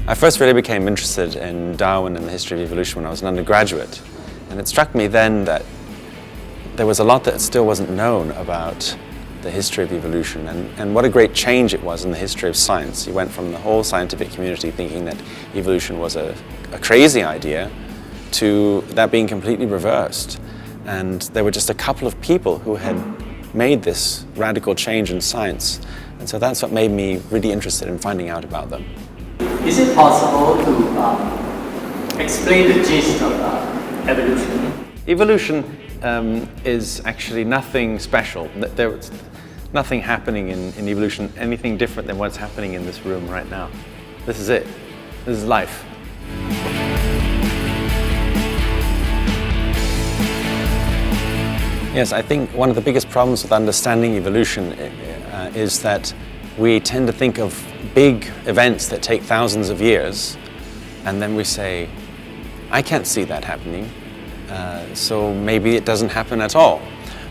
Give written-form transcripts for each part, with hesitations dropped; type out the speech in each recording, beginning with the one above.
I first really became interested in Darwin and the history of evolution when I was an undergraduate. And it struck me then that there was a lot that still wasn't known about the history of evolution, and what a great change it was in the history of science. You went from the whole scientific community thinking that evolution was a crazy idea to that being completely reversed. And there were just a couple of people who had made this radical change in science. And so that's what made me really interested in finding out about them. Is it possible to explain the gist of evolution? Evolution is actually nothing special. There's nothing happening in evolution, anything different than what's happening in this room right now. This is it. This is life. Yes, I think one of the biggest problems with understanding evolution is that we tend to think of big events that take thousands of years, and then we say, I can't see that happening, so maybe it doesn't happen at all.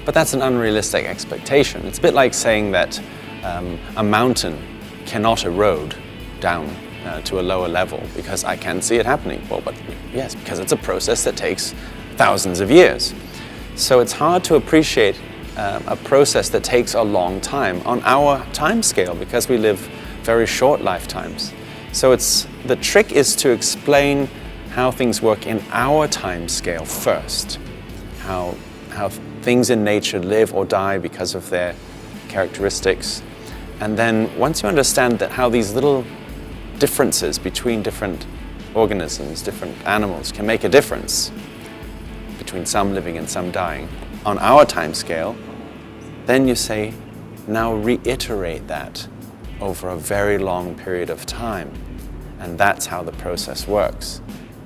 But that's an unrealistic expectation. It's a bit like saying that a mountain cannot erode down to a lower level because I can't see it happening. Well, but yes, because it's a process that takes thousands of years. So it's hard to appreciate a process that takes a long time on our time scale because we live very short lifetimes. So the trick is to explain how things work in our time scale first, how things in nature live or die because of their characteristics. And then once you understand that how these little differences between different organisms, different animals can make a difference between some living and some dying on our time scale, then you say, now reiterate that over a very long period of time. And that's how the process works.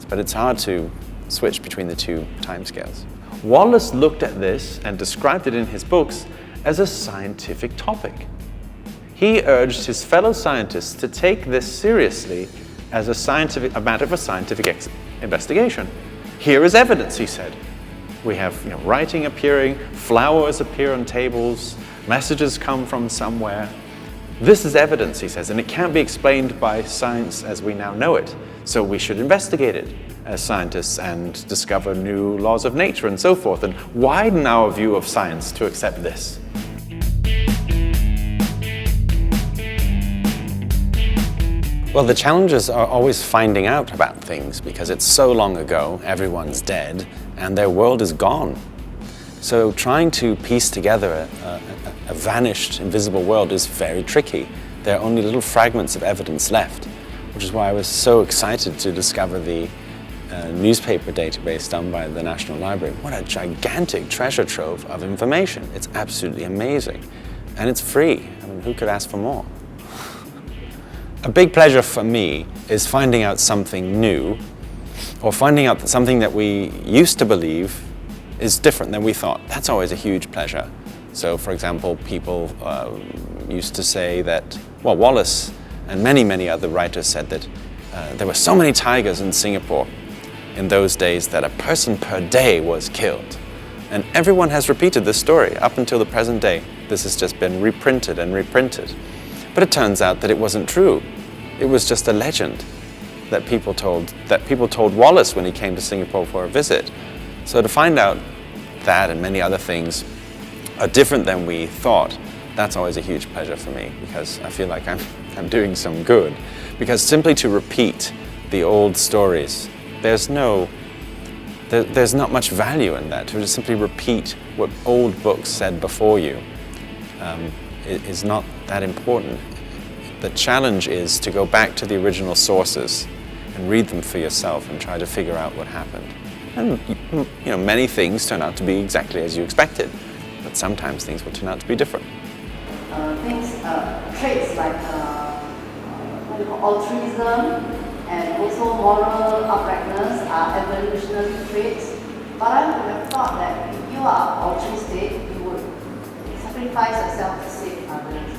But it's hard to switch between the two time scales. Wallace looked at this and described it in his books as a scientific topic. He urged his fellow scientists to take this seriously as a matter of a scientific investigation. Here is evidence, he said. We have writing appearing, flowers appear on tables, messages come from somewhere. This is evidence, he says, and it can't be explained by science as we now know it. So we should investigate it as scientists and discover new laws of nature and so forth, and widen our view of science to accept this. Well, the challenges are always finding out about things because it's so long ago, everyone's dead, and their world is gone. So trying to piece together a vanished, invisible world is very tricky. There are only little fragments of evidence left, which is why I was so excited to discover the newspaper database done by the National Library. What a gigantic treasure trove of information. It's absolutely amazing. And it's free. I mean, who could ask for more? A big pleasure for me is finding out something new, or finding out that something that we used to believe is different than we thought. That's always a huge pleasure. So, for example, people used to say that, well, Wallace and many other writers said that there were so many tigers in Singapore in those days that a person per day was killed. And everyone has repeated this story up until the present day. This has just been reprinted and reprinted. But it turns out that it wasn't true. It was just a legend that people told Wallace when he came to Singapore for a visit. So to find out that and many other things are different than we thought, that's always a huge pleasure for me because I feel like I'm doing some good. Because simply to repeat the old stories, there's not much value in that. To just simply repeat what old books said before you is not that important. The challenge is to go back to the original sources and read them for yourself and try to figure out what happened. And many things turn out to be exactly as you expected, but sometimes things will turn out to be different. Traits like altruism and also moral uprightness are evolutionary traits. But I would have thought that if you are altruistic, you would sacrifice yourself to save others.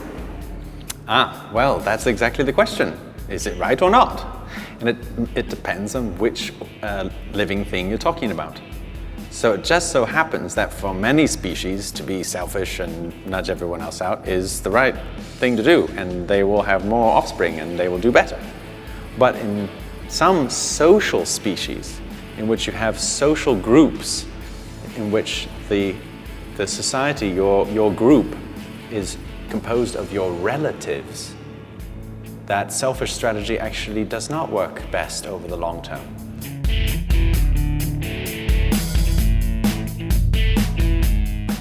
Well, that's exactly the question. Is it right or not? And it depends on which living thing you're talking about. So it just so happens that for many species to be selfish and nudge everyone else out is the right thing to do, and they will have more offspring and they will do better. But in some social species, in which you have social groups, in which the society, your group, is composed of your relatives, that selfish strategy actually does not work best over the long term.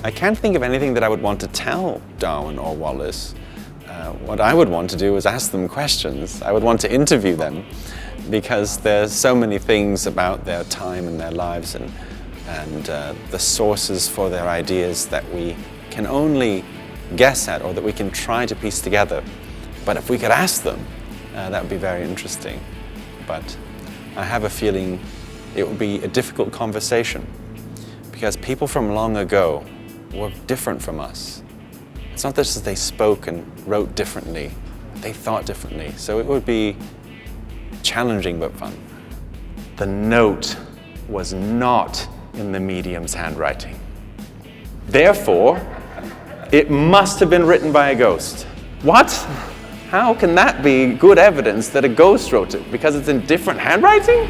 I can't think of anything that I would want to tell Darwin or Wallace. What I would want to do is ask them questions. I would want to interview them, because there's so many things about their time and their lives and the sources for their ideas that we can only guess at, or that we can try to piece together. But if we could ask them, that would be very interesting. But I have a feeling it would be a difficult conversation, because people from long ago were different from us. It's not just that they spoke and wrote differently, they thought differently. So it would be challenging but fun. The note was not in the medium's handwriting. Therefore, it must have been written by a ghost. What? How can that be good evidence that a ghost wrote it? Because it's in different handwriting?